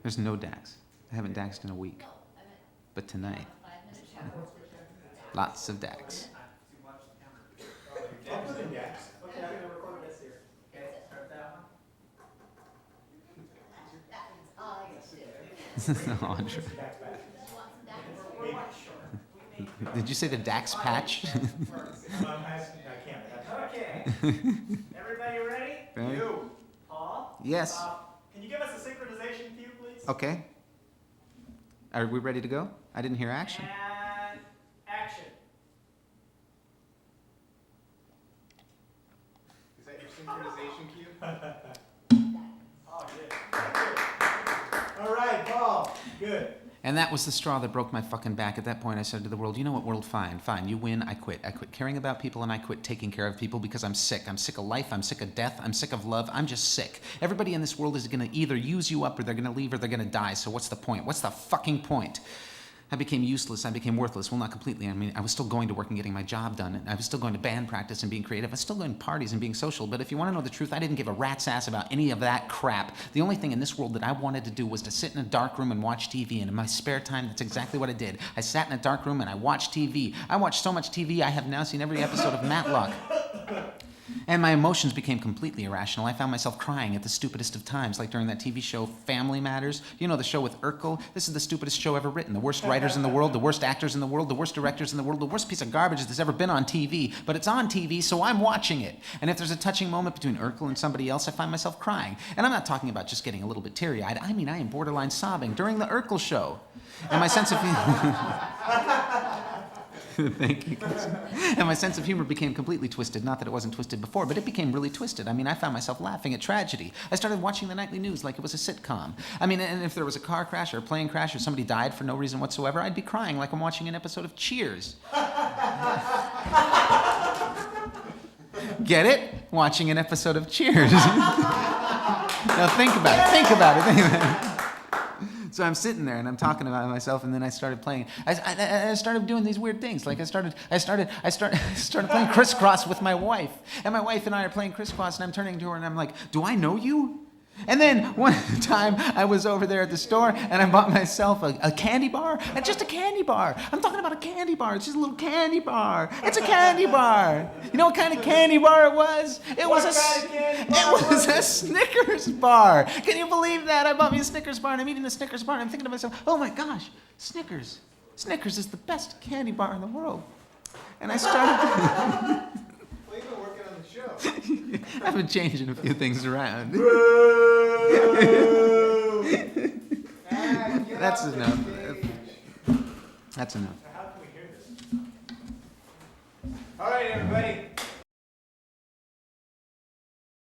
There's no Dax. I haven't Daxed in a week. But tonight, lots of Dax. I'll put in Dax. Okay, I'm going to record this here. Okay, start that one. Oh, true. Did you say the Dax patch? I can't. Okay. Everybody ready? Ready? You. Paul? Yes. Can you give us a synchronization cue, please? Okay. Are we ready to go? I didn't hear action. And action. Is that your synchronization cue? Oh, good. Thank you. All right, Paul. Good. And that was the straw that broke my fucking back. At that point, I said to the world, you know what, world, fine. You win, I quit. I quit caring about people, and I quit taking care of people because I'm sick. I'm sick of life, I'm sick of death, I'm sick of love, I'm just sick. Everybody in this world is going to either use you up, or they're going to leave, or they're going to die. So what's the point? What's the fucking point? I became useless, I became worthless. Well, not completely. I mean, I was still going to work and getting my job done. And I was still going to band practice and being creative. I was still going to parties and being social. But if you want to know the truth, I didn't give a rat's ass about any of that crap. The only thing in this world that I wanted to do was to sit in a dark room and watch TV. And in my spare time, that's exactly what I did. I sat in a dark room and I watched TV. I watched so much TV, I have now seen every episode of Matlock. And my emotions became completely irrational. I found myself crying at the stupidest of times, like during that TV show Family Matters. You know, the show with Urkel? This is the stupidest show ever written. The worst writers in the world, the worst actors in the world, the worst directors in the world, the worst piece of garbage that's ever been on TV. But it's on TV, so I'm watching it. And if there's a touching moment between Urkel and somebody else, I find myself crying. And I'm not talking about just getting a little bit teary-eyed. I mean, I am borderline sobbing during the Urkel show. And my sense of... Thank you. And my sense of humor became completely twisted. Not that it wasn't twisted before, but it became really twisted. I mean, I found myself laughing at tragedy. I started watching the nightly news like it was a sitcom. I mean, and if there was a car crash or a plane crash or somebody died for no reason whatsoever, I'd be crying like I'm watching an episode of Cheers. Get it? Watching an episode of Cheers. Now think about it. Think about it. So I'm sitting there and I'm talking about myself, and then I started playing. I started doing these weird things. Like I started playing crisscross with my wife, and my wife and I are playing crisscross, and I'm turning to her and I'm like, "Do I know you?" And then one time I was over there at the store and I bought myself a candy bar, and just a candy bar. I'm talking about a candy bar. It's just a little candy bar. It's a candy bar. You know what kind of candy bar it was? It was a Snickers bar. Can you believe that? I bought me a Snickers bar and I'm eating the Snickers bar and I'm thinking to myself, oh my gosh, Snickers. Snickers is the best candy bar in the world. And I started... Well, you've been working on the show. I've been changing a few things around. That's enough. That's enough. How can we hear this? All right, everybody.